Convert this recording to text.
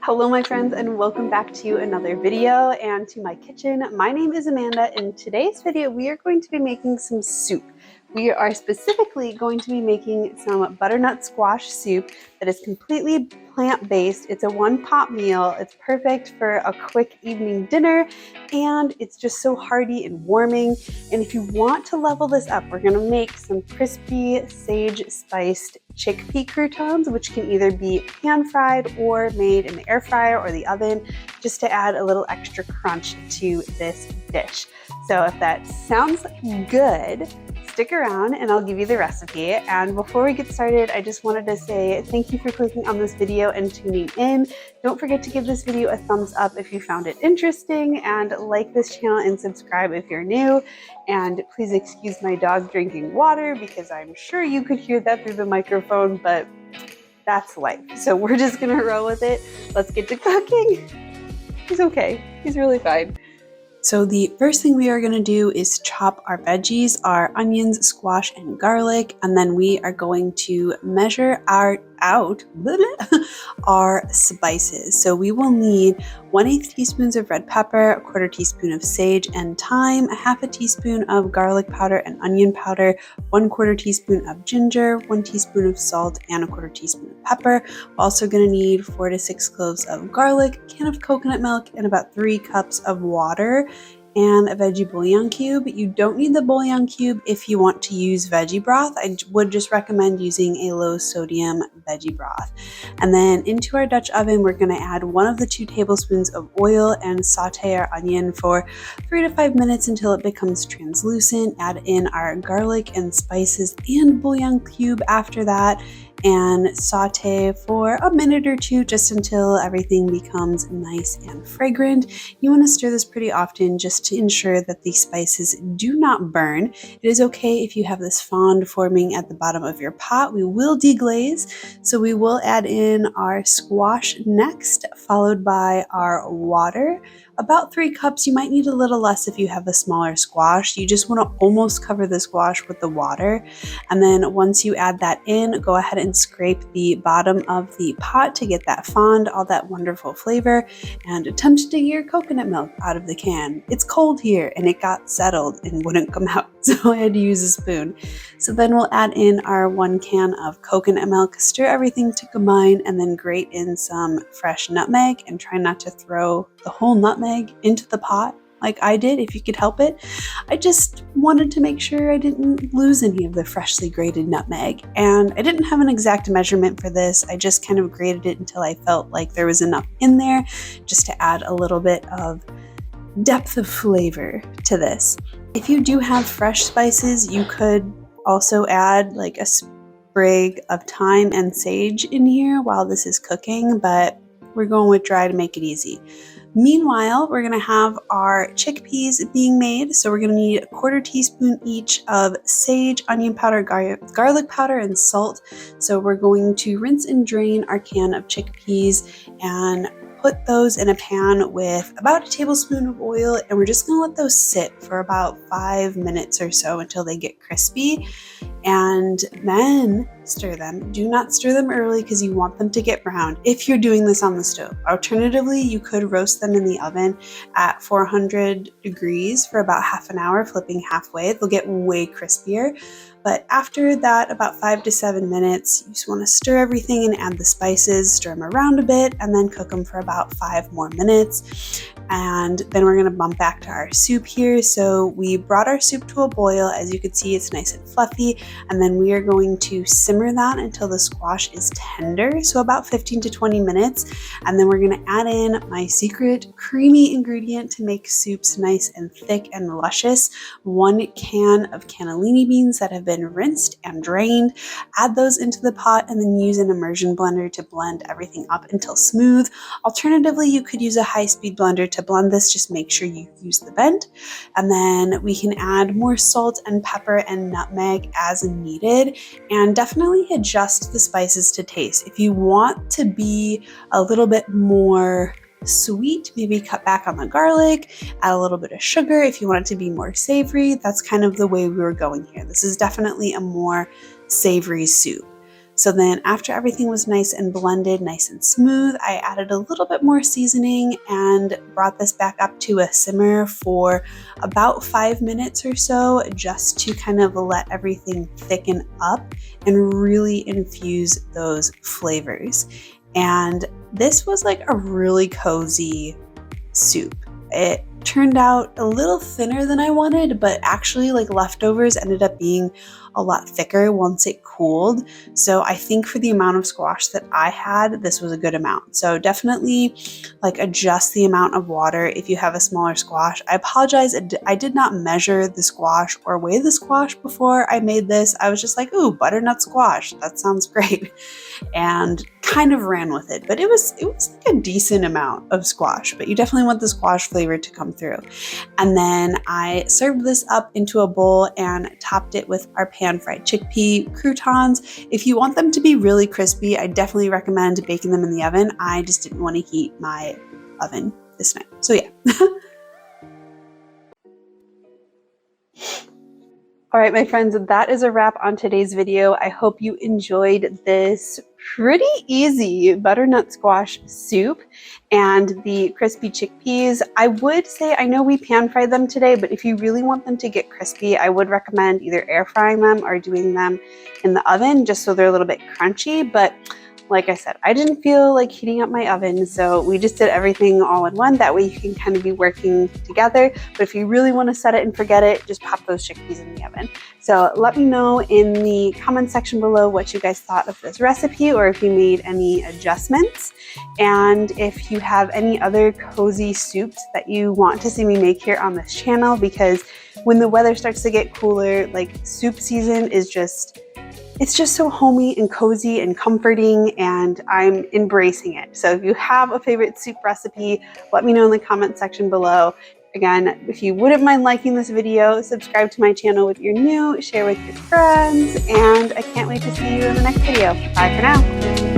Hello my friends, and welcome back to another video and to my kitchen. My name is Amanda. In today's video we are going to be making some soup. We are specifically going to be making some butternut squash soup that is completely plant-based. It's a one-pot meal. It's perfect for a quick evening dinner, and it's just so hearty and warming. And if you want to level this up, we're going to make some crispy sage spiced chickpea croutons, which can either be pan fried or made in the air fryer or the oven, just to add a little extra crunch to this dish. So if that sounds good, stick around and I'll give you the recipe. And before we get started, I just wanted to say thank you for clicking on this video and tuning in. Don't forget to give this video a thumbs up if you found it interesting, and like this channel and subscribe if you're new. And please excuse my dog drinking water because I'm sure you could hear that through the microphone, but that's life. So we're just gonna roll with it. Let's get to cooking. He's okay. He's really fine. So the first thing we are going to do is chop our veggies, our onions, squash, and garlic, and then we are going to measure out our spices. So we will need 1/8 teaspoons of red pepper, 1/4 teaspoon of sage and thyme, 1/2 teaspoon of garlic powder and onion powder, 1/4 teaspoon of ginger, 1 teaspoon of salt, and 1/4 teaspoon of pepper. We're also going to need 4 to 6 cloves of garlic, a can of coconut milk, and about 3 cups of water, and a veggie bouillon cube. You don't need the bouillon cube if you want to use veggie broth. I would just recommend using a low sodium veggie broth. And then into our Dutch oven, we're going to add 1 of the 2 tablespoons of oil and saute our onion for 3 to 5 minutes until it becomes translucent. Add in our garlic and spices and bouillon cube after that, and saute for a minute or 2 just until everything becomes nice and fragrant. You want to stir this pretty often just to ensure that the spices do not burn. It is okay if you have this fond forming at the bottom of your pot. We will deglaze, so we will add in our squash next, followed by our water. About 3 cups. You might need a little less if you have a smaller squash. You just want to almost cover the squash with the water. And then once you add that in, go ahead and scrape the bottom of the pot to get that fond, all that wonderful flavor, and attempt to get your coconut milk out of the can. It's cold here and it got settled and wouldn't come out, so I had to use a spoon. So then we'll add in our 1 can of coconut milk, stir everything to combine, and then grate in some fresh nutmeg, and try not to throw the whole nutmeg into the pot like I did if you could help it. I just wanted to make sure I didn't lose any of the freshly grated nutmeg, and I didn't have an exact measurement for this. I just kind of grated it until I felt like there was enough in there just to add a little bit of depth of flavor to this. If you do have fresh spices, you could also add like a sprig of thyme and sage in here while this is cooking, but we're going with dry to make it easy. Meanwhile, we're going to have our chickpeas being made. So we're going to need 1/4 teaspoon each of sage, onion powder, garlic powder, and salt. So we're going to rinse and drain our can of chickpeas and put those in a pan with about a tablespoon of oil, and we're just going to let those sit for about 5 minutes or so until they get crispy, and then stir them. Do not stir them early because you want them to get brown if you're doing this on the stove. Alternatively, you could roast them in the oven at 400 degrees for about half an hour, flipping halfway. They'll get way crispier. But after that, about 5 to 7 minutes, you just want to stir everything and add the spices, stir them around a bit, and then cook them for about 5 more minutes. And then we're going to bump back to our soup here. So we brought our soup to a boil. As you can see, it's nice and fluffy. And then we are going to simmer that until the squash is tender, so about 15 to 20 minutes. And then we're going to add in my secret creamy ingredient to make soups nice and thick and luscious: 1 can of cannellini beans that have been rinsed and drained. Add those into the pot and then use an immersion blender to blend everything up until smooth. Alternatively, you could use a high-speed blender to blend this. Just make sure you use the vent. And then we can add more salt and pepper and nutmeg as needed, and definitely adjust the spices to taste. If you want to be a little bit more sweet, maybe cut back on the garlic, add a little bit of sugar. If you want it to be more savory, that's kind of the way we were going here. This is definitely a more savory soup. So then after everything was nice and blended, nice and smooth, I added a little bit more seasoning and brought this back up to a simmer for about 5 minutes or so, just to kind of let everything thicken up and really infuse those flavors. And this was like a really cozy soup. It turned out a little thinner than I wanted, but actually like leftovers ended up being a lot thicker once it cooled. So I think for the amount of squash that I had, this was a good amount. So definitely like adjust the amount of water if you have a smaller squash. I apologize, I did not measure the squash or weigh the squash before I made this. I was just like, ooh, butternut squash, that sounds great. And kind of ran with it, but it was like a decent amount of squash, but you definitely want the squash flavor to come through. And then I served this up into a bowl and topped it with our pan-fried chickpea croutons. If you want them to be really crispy, I definitely recommend baking them in the oven. I just didn't want to heat my oven this night. So yeah. All right, my friends, that is a wrap on today's video. I hope you enjoyed this pretty easy butternut squash soup and the crispy chickpeas. I would say, I know we pan fried them today, but if you really want them to get crispy, I would recommend either air frying them or doing them in the oven just so they're a little bit crunchy. But like I said, I didn't feel like heating up my oven, so we just did everything all in one. That way you can kind of be working together. But if you really want to set it and forget it, just pop those chickpeas in the oven. So let me know in the comment section below what you guys thought of this recipe, or if you made any adjustments. And if you have any other cozy soups that you want to see me make here on this channel, because when the weather starts to get cooler, like soup season is just, it's just so homey and cozy and comforting, and I'm embracing it. So if you have a favorite soup recipe, let me know in the comment section below. Again, if you wouldn't mind liking this video, subscribe to my channel if you're new, share with your friends, and I can't wait to see you in the next video. Bye for now.